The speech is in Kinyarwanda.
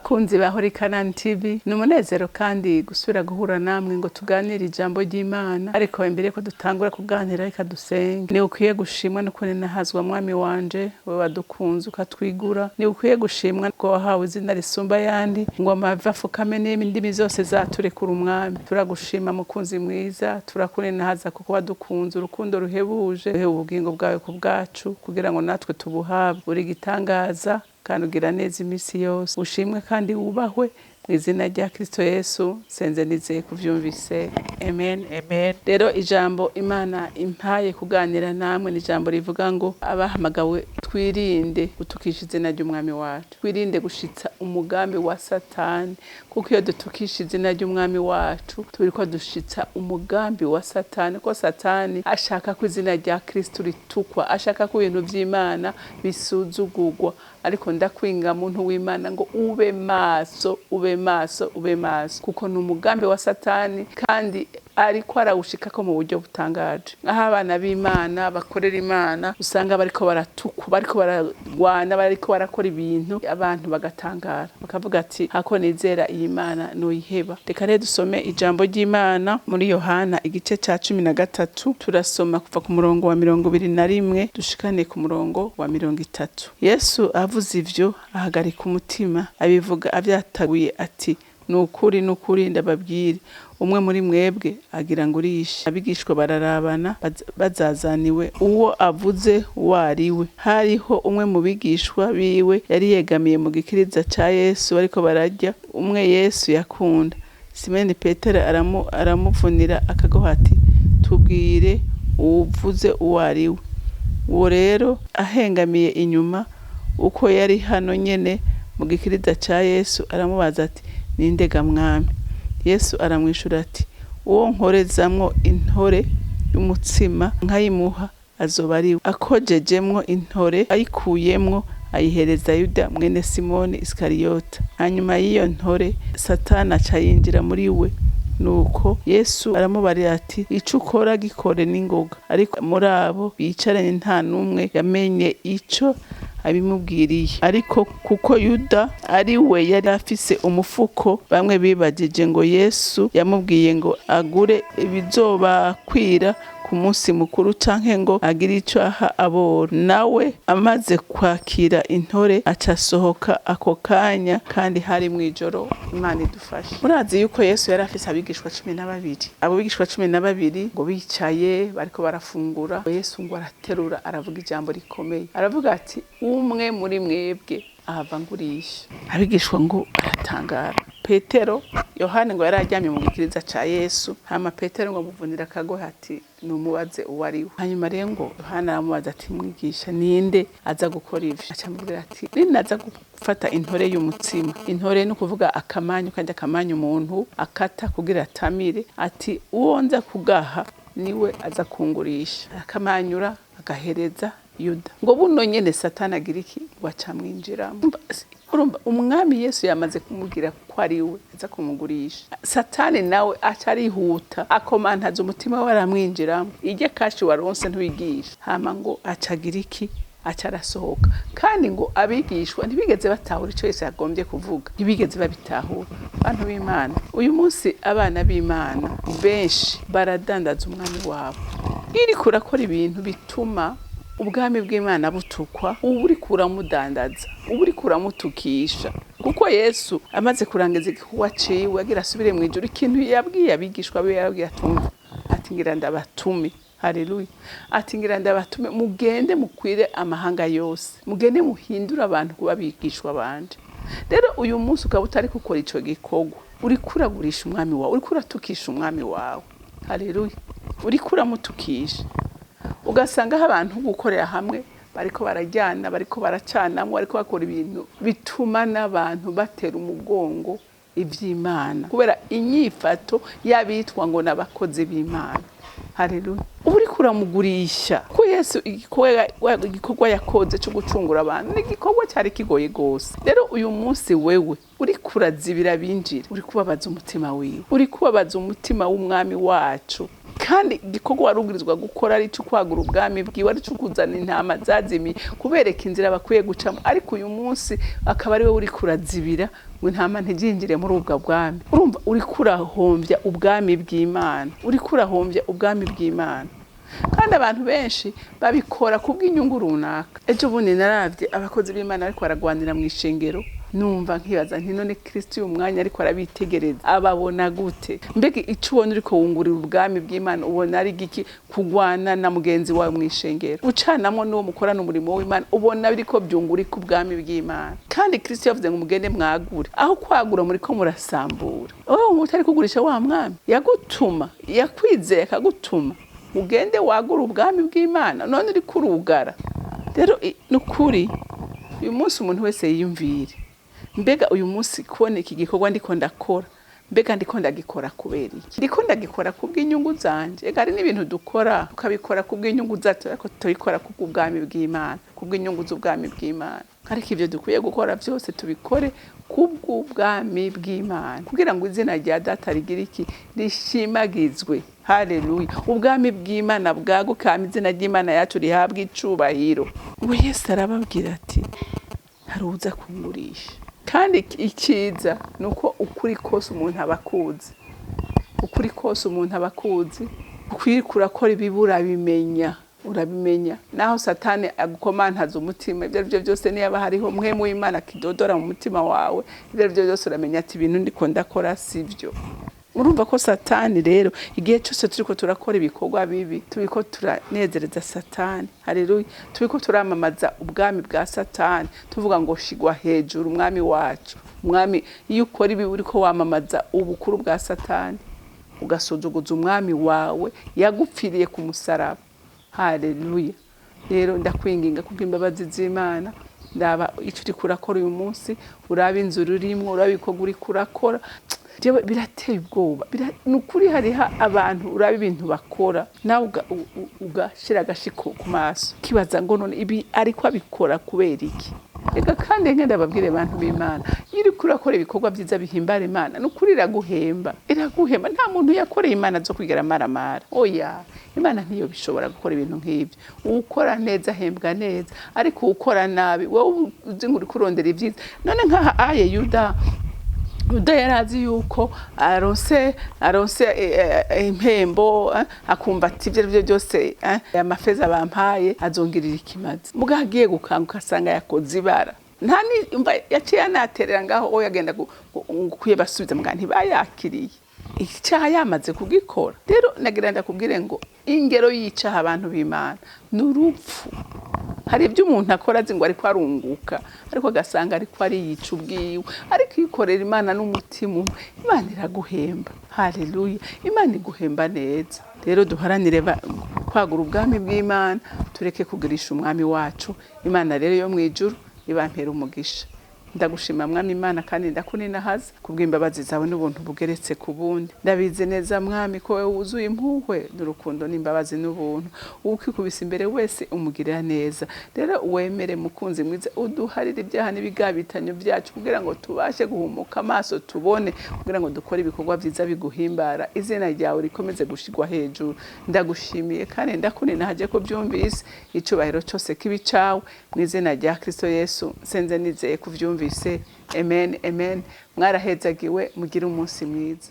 Bakunzi bahora CANAAN TV, numunezero kandi gusubira guhura namwe ngo tuganire ijambo ry'Imana. Ariko imbere ko dutangura kuganira reka dusenge. Ni ukwiye gushimwa no kunenahazwa mwami wanje, we wadukunze ukatwigura. Ni ukwiye gushimwa ko wahawe izina risumba yandi, ngo amava afukame n'indimi zose zaturekura umwami. Turagushima mukunzi mwiza, turakunenahaza kuko wadukunze urukundo ruhebuje, uhe ubugingo bwawe ku bwacu kugira ngo natwe tubuhabwe. Uri gitangaza kandi ugira neza imisi yose. Ushimwe kandi wubahwe mu izina rya Kristo Yesu, senze nizeye kuvyumvise. Amen, amen. Rero ijambo Imana impaye kuganira namwe ni ijambo rivuga ngo abahamagawe twirinde gutukisha izina ry'umwami wacu. Twirinde gushitsa umugambi wa Satani, kuko iyo dutukisha izina ry'umwami wacu turiko dushitsa umugambi wa Satani. Ko Satani ashaka ko izina rya Kristo ritukwa, ashaka ko ibintu vy'Imana bisuzugurwa. Ariko ndakwinga muntu w'Imana ngo ube maso, ube maso, ube maso, kuko ni umugambi wa Satani kandi ariko arawushikako mu buryo butangaje. Aho abana b'Imana bakorera Imana usanga bariko baratukwa, bariko baragwana, bariko barakora ibintu abantu bagatangara, bakavuga ati hako nizera iyi Mana noyiheba. Reka rero dusome ijambo ry'Imana muri Yohana igice ca 13, turasoma kuva ku murongo wa 21 dushikane ku murongo wa 30. Yesu avuze ivyo ahagarika umutima, abivuga avyataguye ati nukuri ndababwire, umwe muri mwebwe agira ngo urishe. Abigishwa bararabana bazazaniwe uwo avuze uwariwe. Hariho umwe mu bigishwa biwe yari yegamiye mu gikiriza ca Yesu bariko bararya, umwe Yesu yakunda. Simoni Petero aramuvunira akagoha ati tubwire uvuze uwariwe. Uwo rero ahengamiye inyuma uko yari hano nyene mu gikiriza ca Yesu aramubaza ati ninde ga mwami? Yesu aramwishura ati uwo nkorezamwo intore y'umutsima nkayimuha azoba ariwe. Akojejemwo intore ayikuyemwo ayihereza Yuda mwene Simoni Iskariyota. Hanyuma y'iyo ntore Satani aca yinjira muri we. Nuko Yesu aramubarira ati ico ukora gikore n'ingoga. Ariko muri abo bicaranye nta numwe yamenye ico abimubwiriye. Ariko kuko Yuda ari we yari afise umufuko, bamwe bibagije ngo Yesu yamubwiye ngo agure ibizobakwira ku munsi mukuru canke ngo agire ico aha aboro. Nawe amaze kwakira intore acasohoka ako kanya, kandi hari mwijoro. Imana idufashe. Murazi yuko Yesu yari afise abigishwa 12. Abo bigishwa 12 ngo bicaye bariko barafungura, Yesu ngo araterura aravuga ijambo rikomeye, aravuga ati umwe muri mwebwe ahava ngurisha. Abigishwa ngo aratangara. Petero, Yohane ngo yararyamye mu gikiriza ca Yesu, hama Petero ngo amuvunira akagohe ati numubaze uwariwe. Hanyuma rero ngo Yohana aramubaza ati mwigisha ninde aza gukora ivyo? Acamubwira ati ninaza gufata intore y'umutsima. Intore no kuvuga akamanyu, kandi akamanyu umuntu akata kugira atamire, ati uwo nza kugaha niwe aza kungurisha. Akamanyura agahereza Yuda. Ngo buno nyene Satani agira iki? Wacamwinjiramo. Urumva umwami Yesu yamaze kumubwira ko ari we aza kumugurisha. Satani nawe acarihuta akomantaza umutima we aramwinjiramo. Ije kashi waronse ntuyigisha. Hama ngo acagira iki? Acarasohoka. Kandi ngo abigishwa ntibigeze batahura ico Yesu yagombye kuvuga, ntibigeze babitahura. Bantu b'Imana, uyu munsi abana b'Imana benshi baradandaza umwami wabo. Iri kurakora ibintu bituma ubwami bw'Imana butukwa, uburi kuramudandaza, uburi kuramutukisha. Kuko Yesu amaze kurangiza igikorwa ciwe agira asubire mu ijuru, ikintu yabwiye abigishwa be yabwiye atumva ati ngira ndabatume. Haleluya. Ati ngira ndabatume mugende mukwire amahanga yose, mugende muhindura abantu kuba bigishwa banje. Rero uyu munsi ukaba utari gukora ico gikorwa, uri kuragurisha umwami wawe, uri kuratukisha umwami wawe. Haleluya. Uri kuramutukisha. Ugasanga abantu gukorera hamwe bariko barajyana, bariko baracanamwe, bariko bakora ibintu bituma n'abantu batera umugongo ivy'Imana, kubera inyifato y'abitwa ngo nabakozi b'Imana. Haleluya. Uri kuramugurisha. Ko Yesu igikorwa yakoze cyo gucungura abantu ni igikorwa cyari kigoye gose. Rero uyu munsi wewe uri kurazibira binjira, uri kubabaza umutima wiwe, uri kubabaza umutima w'umwami wacu. Kandi igikorwa warugirizwa gukora ari cyo kwagura ubwami bwiwe, ari cyo kuzana intama zazimi kubereka inzira bakwiye gucamo. Ariko uyu munsi akaba ari we uri kurazibira ngo intama ntijinjire muri ubwo bwami. Urumva uri kurahombya ubwami bw'Imana, uri kurahombya ubwami bw'Imana. Kandi abantu benshi babikora kubw'inyungu runaka. Ejo bundi naravye abakozi b'Imana ariko baragwanira mu ishengero, numva nkibaza nti none Kristo uyu mwanya ariko arabitegereza ababona gute? Mbega ico ubona uriko wungurira ubwami bw'Imana ubona ari giki kugwana na mugenzi wawe mu ishengero? Ucanamwo n'uwo mukorana umurimo w'Imana ubona biriko byungurika ubwami bw'Imana. Kandi Kristo yavuze ngo mugende mwagure, aho kwagura muri ko murasambura. Wowe utari kugurisha wa mwami yagutuma, yakwizeye akagutuma ugende wagura ubwami bw'Imana, none uri kurugara. Rero nukuri uyu munsi umuntu wese yiyumvire, mbega uyu munsi kubona iki gikorwa ndiko ndakora, mbega ndiko ndagikora kubera iki? Ndiko ndagikora kubw'inyungu zanje. Ega hari n'ibintu dukora ukabikora kubw'inyungu zacu, ariko tubikora kubw'ubwami bw'Imana, kubw'inyungu z'ubwami bw'Imana. Ariko ivyo dukwiye gukora byose tubikore kubw'ubwami bw'Imana, kugira ngo izina rya Data rigira iki? Rishimagizwe. Haleluya. Ubwami bw'Imana bwagukama, izina ry'Imana yacu rihabwa icubahiro. Ngo Yesu arababwira ati haruza kungurisha. Kandi ikiza nuko ukuri kose umuntu abakuzi, ukuri kose umuntu abakuzi, ukuri kurakora ibibura bimenya, urabimenya. Naho Satani agukomantaza umutima, ibyo byose niba hariho mpwemu w'Imana kidodora mu mutima wawe, ibyo byose uramenya ati ibintu ndiko ndakora sivyo. Urumva ko Satani rero igihe cyose turiko turakora ibikorwa bibi, turiko turanezereza Satani. Haleluya. Turiko turamamaza ubwami bwa Satani, tuvuga ngo shigwa hejuru umwami wacu. Umwami iyo ukora ibi uriko wamamaza ubukuru bwa Satani, ugasuzuguza umwami wawe yagupfiriye ku musaraba. Haleluya. Rero ndakwinginga kubw'imbabazi z'Imana, ndaba ico uri kurakora uyu munsi, uraba inzuru urimwo, uraba ibikorwa uri kurakora, jewe birateye ubwoba. Nukuri hariho abantu uraba ibintu bakora nawe ugashira agashiko ku maso, kibaza ngo none ibi ariko abikora kubera iki? Ega kandi ngenda babwire abantu b'Imana, iri kurakora ibikorwa byiza bihimbara Imana, nukuri iraguhemba, iraguhemba. Nta muntu yakoreye Imana zo kwigera maramara. Oya, Imana ntiyo bishobora gukora ibintu nk'ibyo. Ukora neza hembwa neza, ariko ukora nabi wowe uzi ngo uri kurondera ibyiza. None nkaha aye Yuda yarazi yuko aronse impembo, akumva ati ibyo byose amafeza bampaye azongirira ikimazi. Muga hagiye gukanguka asanga yakoze ibara, nta ni yaciye anaterera ngaho o yagenda kuye basubiza muga ntibayakiriye icyaha yamaze kugikora. Rero nagira ndakubwire ngo ingero yicaha abantu b'Imana n'urupfu. Hari ibyo umuntu akora azi ngo ariko arunguka, ariko agasanga ariko ari yica ubwiwe. Ariko ikorera Imana n'umutima, Imana iraguhemba. Haleluya. Imana iguhemba neza. Rero duharanire kwagura ubwami bw'Imana, tureke kugurisha umwami wacu. Imana rero yo mwijuru ibampera umugisha. Ndagushima mwami Imana kandi ndakuninahaza kubw'imbabazi zawe n'ubuntu bugeretse ku bundi. Ndabize neza mwami ko wewe wuzuye impuhwe n'urukundo n'imbabazi n'ubuntu. Ukikubisa imbere wese umugirira neza. Rero wemere mukunzi mwiza uduharire ibyaha n'ibigabitanyo byacu kugira ngo tubashe guhumuka amaso tubone, kugira ngo dukore ibikorwa byiza biguhimbara, izina ryawe rikomeze gushigwa hejuru. Ndagushimiye kandi ndakuninahaje ko byumvise, icubahiro cyose kibicawe mu izina rya Kristo Yesu senze nizeye kuvyumvise. Amen, amen. Mwarahezagiwe, mugire umunsi mwiza.